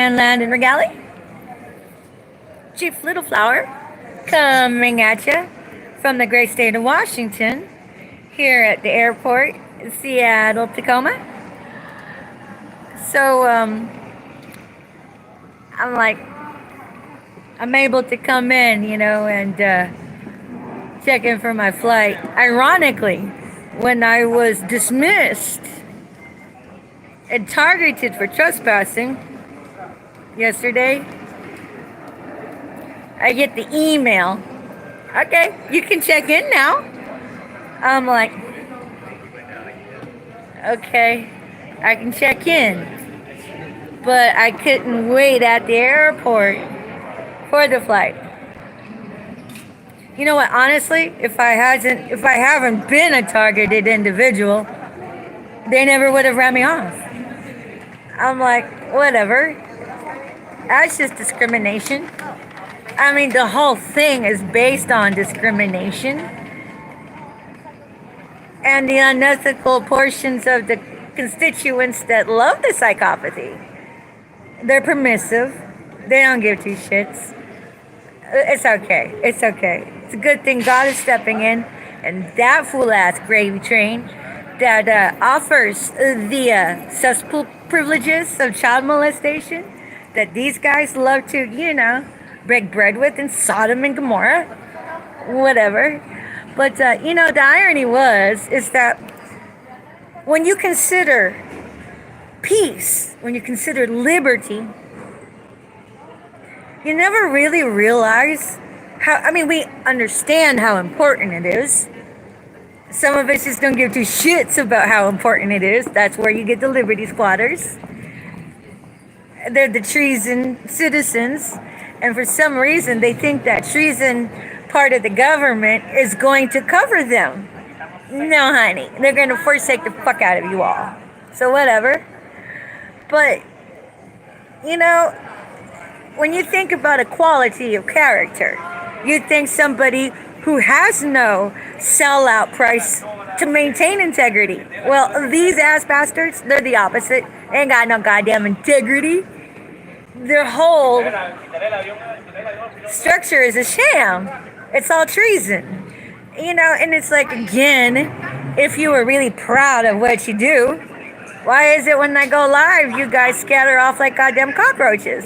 and landing regalia. Chief Little Flower coming at you from the great state of Washington here at the airport, Seattle, Tacoma. So, I'm like, I'm able to come in, and check in for my flight. Ironically, when I was dismissed and targeted for trespassing yesterday, I get the email. Okay, you can check in now. I'm like, okay, I can check in. But I couldn't wait at the airport for the flight. You know what, honestly, if I haven't been a targeted individual, they never would have ran me off. I'm like, whatever. That's just discrimination. I mean, the whole thing is based on discrimination and the unethical portions of the constituents that love the psychopathy. They're permissive. They don't give two shits. It's okay. It's okay. It's a good thing God is stepping in, and that fool-ass gravy train that offers the cesspool privileges of child molestation that these guys love to, break bread with in Sodom and Gomorrah, whatever. But, the irony is that when you consider peace, when you consider liberty, you never really realize we understand how important it is. Some of us just don't give two shits about how important it is. That's where you get the liberty squatters. They're the treason citizens. And for some reason, they think that treason part of the government is going to cover them. No, honey. They're going to forsake the fuck out of you all. So whatever. But, when you think about equality of character, you think somebody who has no sellout price to maintain integrity. Well, these ass bastards, they're the opposite. They ain't got no goddamn integrity. Their whole structure is a sham. It's all treason. And it's like, again, if you were really proud of what you do, why is it when I go live, you guys scatter off like goddamn cockroaches?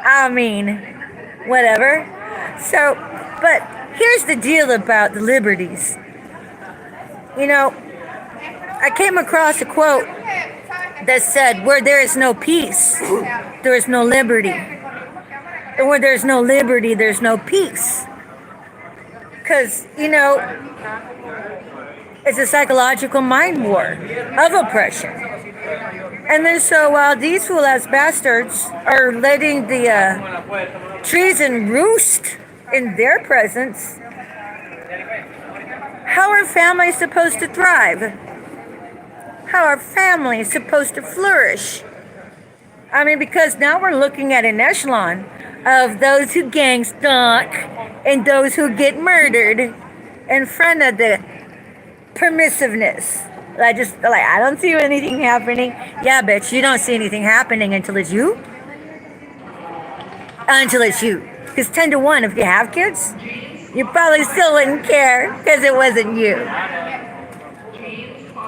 I mean, whatever. So, but here's the deal about the liberties. I came across a quote that said, where there is no peace, there is no liberty. And where there's no liberty, there's no peace. Because, it's a psychological mind war of oppression. And then so while these fool-ass bastards are letting the treason roost in their presence, how are families supposed to thrive? How are families supposed to flourish? Because now we're looking at an echelon of those who gang stalk and those who get murdered in front of the permissiveness. I don't see anything happening. Yeah, bitch, you don't see anything happening until it's you. Until it's you. Because 10 to 1, if you have kids, you probably still wouldn't care because it wasn't you.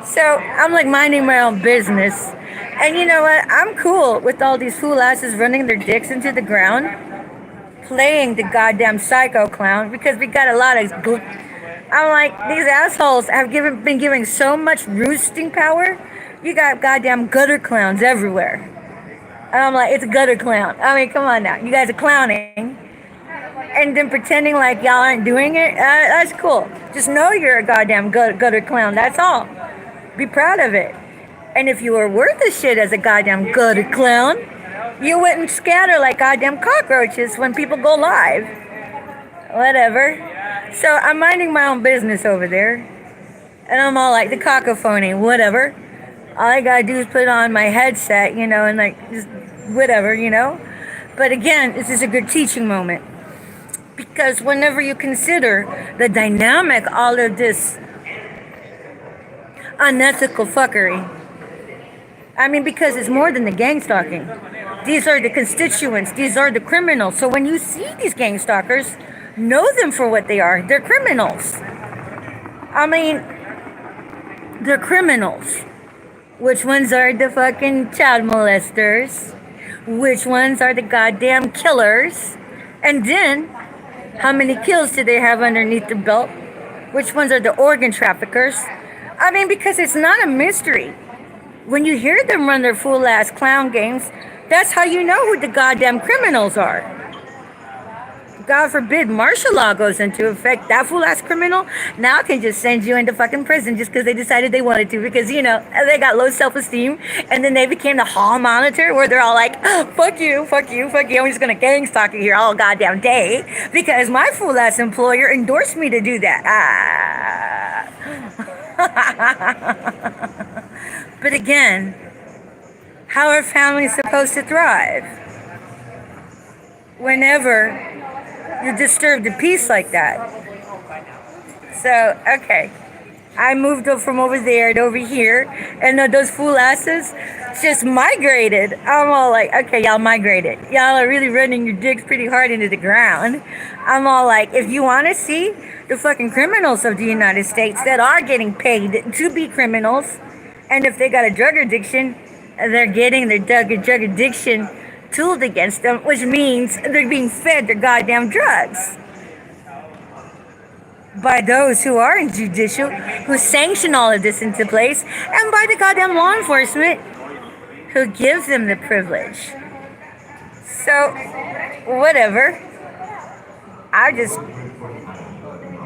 So I'm like minding my own business. And you know what? I'm cool with all these fool asses running their dicks into the ground, playing the goddamn psycho clown, because we got a lot of... I'm like, these assholes have been giving so much roosting power. You got goddamn gutter clowns everywhere. And I'm like, it's a gutter clown. Come on now. You guys are clowning. And then pretending like y'all aren't doing it. That's cool. Just know you're a goddamn gutter clown. That's all. Be proud of it. And if you were worth a shit as a goddamn gutter clown, you wouldn't scatter like goddamn cockroaches when people go live. Whatever. So I'm minding my own business over there. And I'm all like the cacophony, whatever. All I gotta do is put on my headset, and just whatever, But again, this is a good teaching moment. Because whenever you consider the dynamic, all of this unethical fuckery, because it's more than the gang stalking. These are the constituents. These are the criminals. So when you see these gang stalkers, know them for what they are. They're criminals. I mean, they're criminals. Which ones are the fucking child molesters? Which ones are the goddamn killers? And then, how many kills do they have underneath their belt? Which ones are the organ traffickers? I mean, because it's not a mystery. When you hear them run their fool ass clown games, that's how you know who the goddamn criminals are. God forbid martial law goes into effect. That fool ass criminal now can just send you into fucking prison just because they decided they wanted to, because, you know, they got low self-esteem, and then they became the hall monitor where they're all like, oh, fuck you, fuck you, fuck you. I'm just gonna gang stalk you here all goddamn day because my fool ass employer endorsed me to do that. But again, how are families supposed to thrive whenever you disturb the peace like that? So, okay. I moved up from over there to over here, and those fool asses just migrated. I'm all like, okay, y'all migrated. Y'all are really running your dicks pretty hard into the ground. I'm all like, if you want to see the fucking criminals of the United States that are getting paid to be criminals, and if they got a drug addiction, they're getting their drug addiction tooled against them, which means they're being fed their goddamn drugs by those who are in judicial, who sanction all of this into place, and by the goddamn law enforcement who gives them the privilege. So, whatever. I just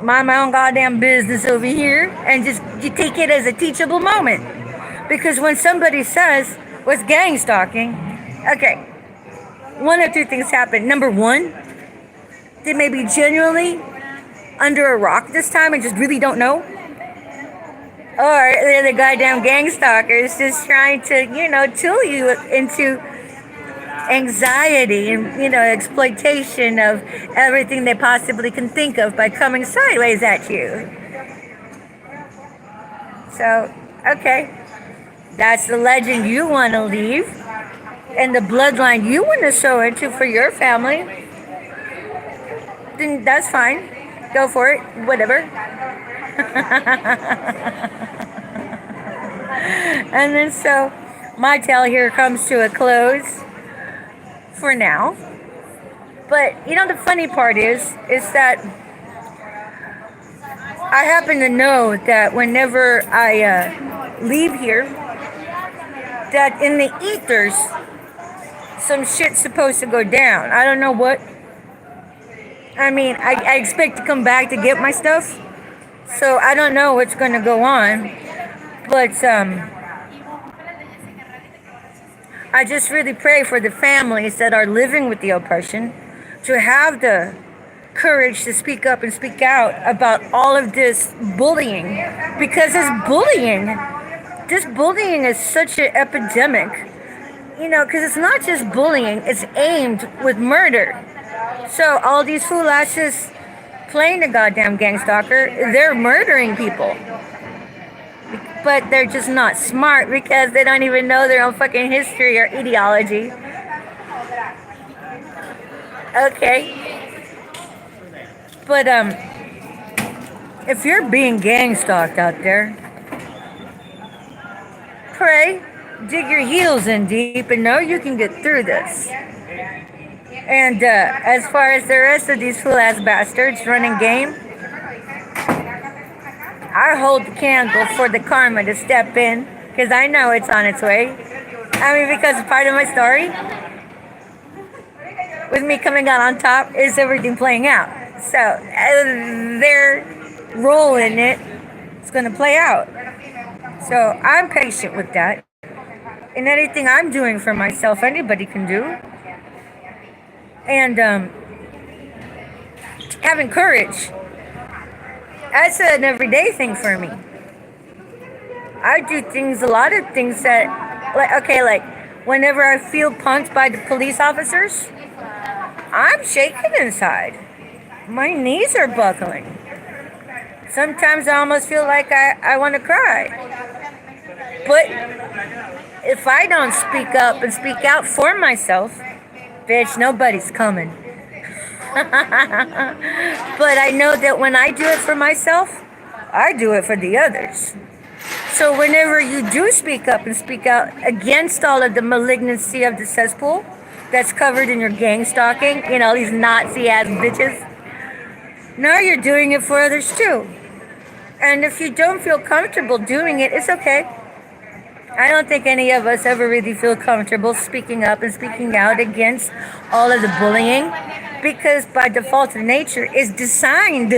mind my own goddamn business over here and just you take it as a teachable moment. Because when somebody says, what's gang stalking? Okay, one of two things happen. Number one, they may be genuinely under a rock this time and just really don't know. Or they're the goddamn gang stalkers just trying to, you know, tool you into anxiety and, you know, exploitation of everything they possibly can think of by coming sideways at you. So, okay. That's the legend you want to leave and the bloodline you want to sow into for your family. Then that's fine. Go for it. Whatever. And then so my tale here comes to a close for now. But you know, the funny part is that I happen to know that whenever I leave here, that in the ethers some shit's supposed to go down. I don't know what. I mean, I expect to come back to get my stuff, so I don't know what's going to go on. But I just really pray for the families that are living with the oppression to have the courage to speak up and speak out about all of this bullying, because it's bullying. This bullying is such an epidemic, you know, because it's not just bullying, it's aimed with murder. So all these fool asses playing the goddamn gang stalker, they're murdering people. But they're just not smart because they don't even know their own fucking history or ideology. Okay. But if you're being gang stalked out there, pray, dig your heels in deep, and know you can get through this. And as far as the rest of these fool-ass bastards running game, I hold the candle for the karma to step in, because I know it's on its way. I mean, because part of my story, with me coming out on top, is everything playing out. So, their role in it is going to play out. So, I'm patient with that. And anything I'm doing for myself, anybody can do. And having courage, that's an everyday thing for me. I do things, a lot of things that, like whenever I feel punked by the police officers, I'm shaking inside. My knees are buckling. Sometimes I almost feel like I want to cry. But if I don't speak up and speak out for myself, bitch, nobody's coming. But I know that when I do it for myself, I do it for the others. So whenever you do speak up and speak out against all of the malignancy of the cesspool that's covered in your gang stalking, these Nazi ass bitches, now you're doing it for others too. And if you don't feel comfortable doing it, it's okay. I don't think any of us ever really feel comfortable speaking up and speaking out against all of the bullying because by default of nature is designed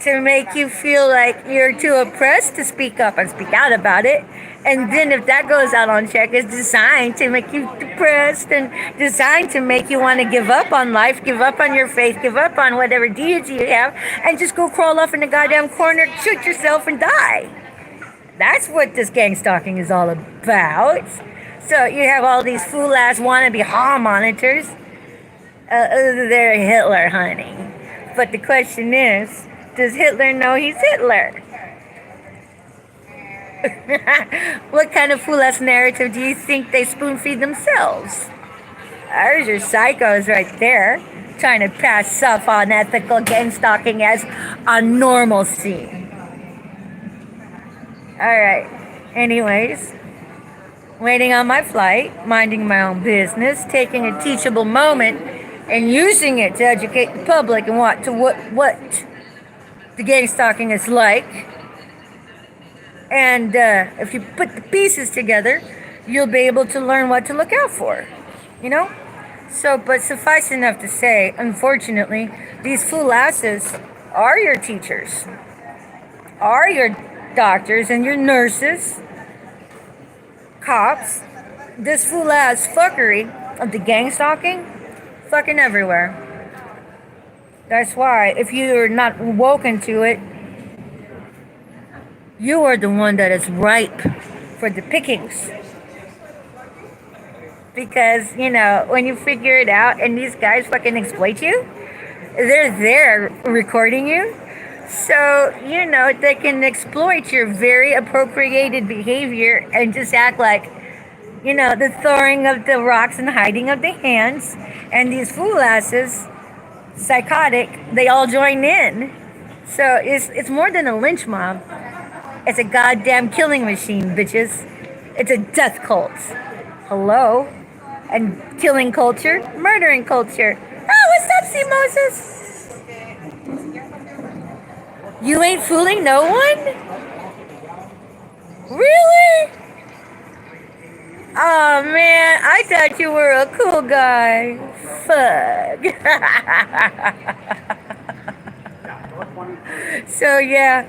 to make you feel like you're too oppressed to speak up and speak out about it. And then if that goes out on check, it's designed to make you depressed and designed to make you want to give up on life, give up on your faith, give up on whatever deity you have, and just go crawl off in the goddamn corner, shoot yourself, and die. That's what this gang stalking is all about. So you have all these fool-ass wannabe hall monitors. They're Hitler, honey. But the question is, does Hitler know he's Hitler? What kind of fool-ass narrative do you think they spoon-feed themselves? There's your psychos right there, trying to pass off unethical gang stalking as a normalcy. Alright, anyways, waiting on my flight, minding my own business, taking a teachable moment and using it to educate the public and what the gang stalking is like. And if you put the pieces together, you'll be able to learn what to look out for, So, but suffice enough to say, unfortunately, these fool asses are your teachers, are your doctors and your nurses, cops. This fool ass fuckery of the gang stalking, fucking everywhere. That's why, if you're not woken to it, you are the one that is ripe for the pickings. Because, when you figure it out and these guys fucking exploit you, they're there recording you. So, they can exploit your very appropriated behavior and just act like, the throwing of the rocks and hiding of the hands. And these fool asses, psychotic, they all join in. So it's more than a lynch mob. It's a goddamn killing machine, bitches. It's a death cult. Hello? And killing culture, murdering culture. Oh, what's up, C. Moses? You ain't fooling no one? Really? Oh man, I thought you were a cool guy. Fuck. So yeah,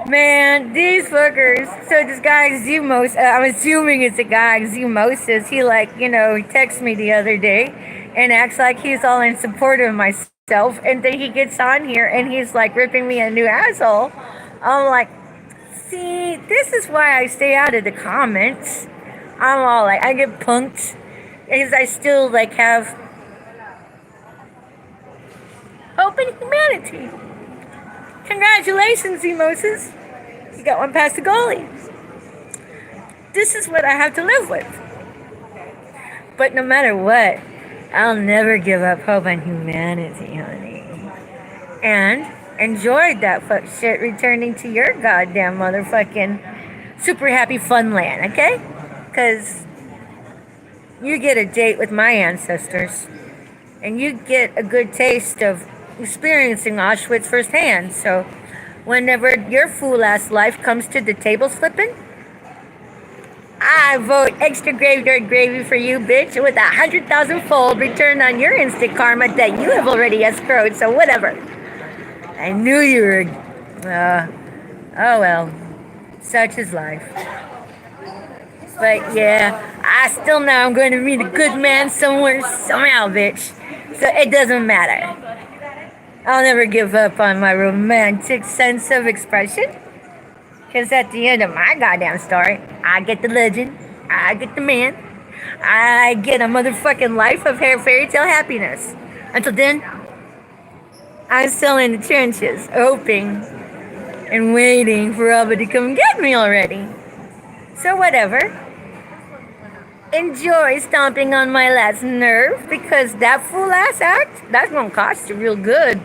man, these fuckers. So this guy Zumos, I'm assuming it's a guy Zumoses. He he texted me the other day and acts like he's all in support of myself. And then he gets on here and he's like ripping me a new asshole. I'm like, see, this is why I stay out of the comments. I'm all like, I get punked because I still have hope in humanity. Congratulations, Moses. You got one past the goalie. This is what I have to live with. But no matter what, I'll never give up hope on humanity, honey. And enjoyed that fuck shit returning to your goddamn motherfucking super happy fun land, okay? Because you get a date with my ancestors. And you get a good taste of experiencing Auschwitz firsthand. So whenever your fool-ass life comes to the table slipping, I vote extra graveyard gravy for you, bitch, with 100,000-fold return on your instant karma that you have already escrowed, so whatever. I knew you were... oh well. Such is life. But yeah, I still know I'm going to meet a good man somewhere, somehow, bitch. So it doesn't matter. I'll never give up on my romantic sense of expression. Because at the end of my goddamn story, I get the legend, I get the man, I get a motherfucking life of fairy tale happiness. Until then, I'm still in the trenches, hoping and waiting for Abba to come get me already. So whatever. Enjoy stomping on my last nerve because that fool ass act, that's gonna cost you real good.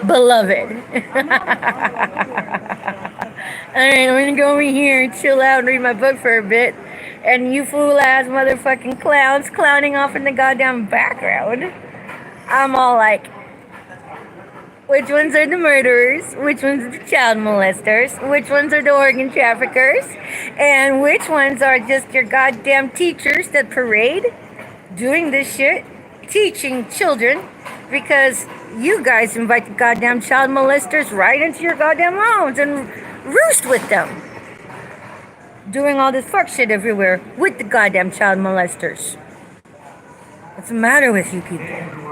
Beloved. Alright, I'm gonna go over here and chill out and read my book for a bit. And you fool ass motherfucking clowns clowning off in the goddamn background. I'm all like, which ones are the murderers? Which ones are the child molesters? Which ones are the organ traffickers? And which ones are just your goddamn teachers that parade doing this shit, teaching children because you guys invite the goddamn child molesters right into your goddamn homes and roost with them. Doing all this fuck shit everywhere with the goddamn child molesters. What's the matter with you people?